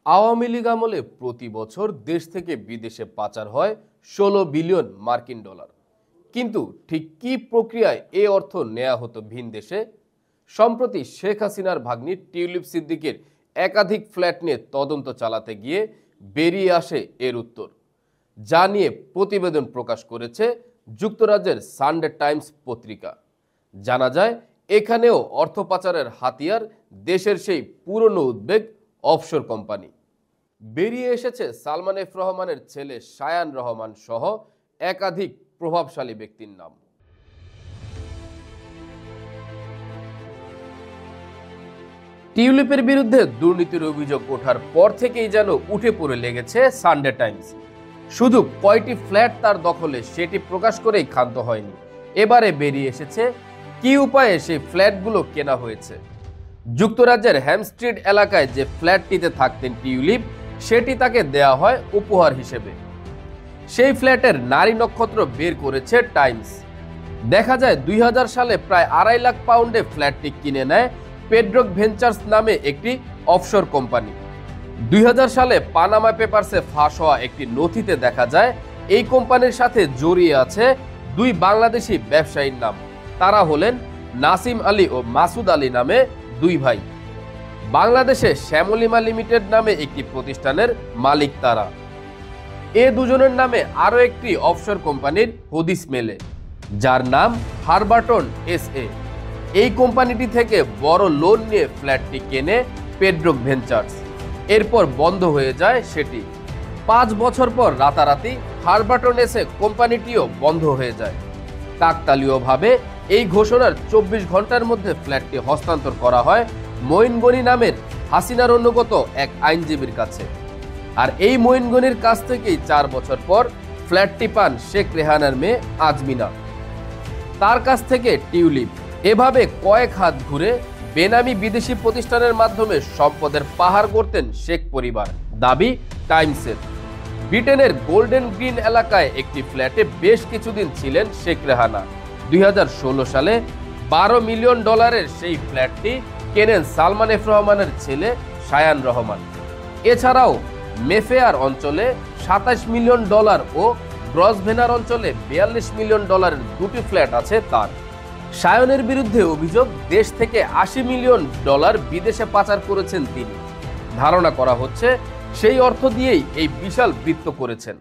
আওয়ামী লীগ আমলে প্রতি বছর দেশ থেকে বিদেশে পাচার হয় ১৬ বিলিয়ন মার্কিন ডলার। কিন্তু ঠিক কী প্রক্রিয়ায় এ অর্থ নেওয়া হতো ভিন দেশে? সম্প্রতি শেখ হাসিনার ভাগ্নি টিউলিপ সিদ্দিকের একাধিক ফ্ল্যাট নিয়ে তদন্ত চালাতে গিয়ে বেরিয়ে আসে এর উত্তর, যা নিয়ে প্রতিবেদন প্রকাশ করেছে যুক্তরাজ্যের সানডে টাইমস পত্রিকা। জানা যায়, এখানেও অর্থ পাচারের হাতিয়ার দেশের সেই পুরনো উদ্বেগ অফশোর কোম্পানি। বেরিয়ে এসেছে সালমান এফ রহমানের ছেলে শায়ান রহমান সহ একাধিক প্রভাবশালী ব্যক্তির নাম। টিউলিপের বিরুদ্ধে দুর্নীতির অভিযোগ ওঠার পর থেকেই যেন উঠে পড়ে লেগেছে সানডে টাইমস। শুধু কয়টি ফ্ল্যাট তার দখলে সেটি প্রকাশ করেই ক্ষান্ত হয়নি, এবারে বেরিয়ে এসেছে কি উপায়ে সেই ফ্ল্যাটগুলো কেনা হয়েছে। যুক্তরাজ্যের হ্যামস্ট্রিড এলাকায় যে ফ্ল্যাটটিতে থাকতেন টিউলিপ, সেটি তাকে দেয়া হয় উপহার হিসেবে। সেই ফ্ল্যাটের নারী নক্ষত্র বের করেছে টাইমস। দেখা যায় ২০০০ সালে প্রায় ২.৫ লাখ পাউন্ডে ফ্ল্যাটটি কিনে নেয় পেড্রক ভেঞ্চার্স নামে একটি অফশোর কোম্পানি। ২০০০ সালে পানামা পেপারসে ফাঁস হওয়া একটি নথিতে দেখা যায় এই কোম্পানির সাথে জড়িয়ে আছে দুই বাংলাদেশি ব্যবসায়ীর নাম। তারা হলেন নাসিম আলী ও মাসুদ আলী নামে দুই ভাই। বাংলাদেশে শ্যামলিমা লিমিটেড নামে একটি প্রতিষ্ঠানের মালিক তারা। এ দুজনের নামে আরও একটি অফশোর কোম্পানির হদিস মেলে, যার নাম হারবার্টন SA। এই কোম্পানিটি থেকে বড় লোন নিয়ে ফ্ল্যাটটি কেনে পেড্রক ভেঞ্চার্স। এরপর বন্ধ হয়ে যায় সেটি। ৫ বছর পর রাতারাতি হারবার্টন SA কোম্পানিটিও বন্ধ হয়ে যায়। কাকতালীয়ভাবে এই ঘোষণার ২৪ ঘন্টার মধ্যে ফ্ল্যাটটি হস্তান্তর করা হয় মঈন গনি নামের হাসিনার অনুগত এক আইনজীবীর কাছে। আর এই মঈন গনির কাছ থেকেই ৪ বছর পর ফ্ল্যাটটি পান শেখ রেহানার মেয়ে আজমিনা। তার কাছ থেকে টিউলিপ। এভাবে কয়েক হাত ঘুরে বেনামি বিদেশি প্রতিষ্ঠানের মাধ্যমে সম্পদের পাহাড় গড়তেন শেখ পরিবার, দাবি টাইমসের। ব্রিটেনের গোল্ডেন গ্রিন এলাকায় একটি ফ্ল্যাটে বেশ কিছুদিন ছিলেন শেখ রেহানা। ২০১৬ সালে ১২ মিলিয়ন ডলারের সেই ফ্ল্যাটটি কেনেন সালমান এফ রহমানের ছেলে শায়ান রহমান। এছাড়াও মেফেয়ার অঞ্চলে ২৭ মিলিয়ন ডলার ও গ্রসভেনার অঞ্চলে ৪২ মিলিয়ন ডলারের দুটি ফ্ল্যাট আছে তার। শায়নের বিরুদ্ধে অভিযোগ, দেশ থেকে ৮০ মিলিয়ন ডলার বিদেশে পাচার করেছেন তিনি। ধারণা করা হচ্ছে সেই অর্থ দিয়েই এই বিশাল বৃত্ত করেছেন।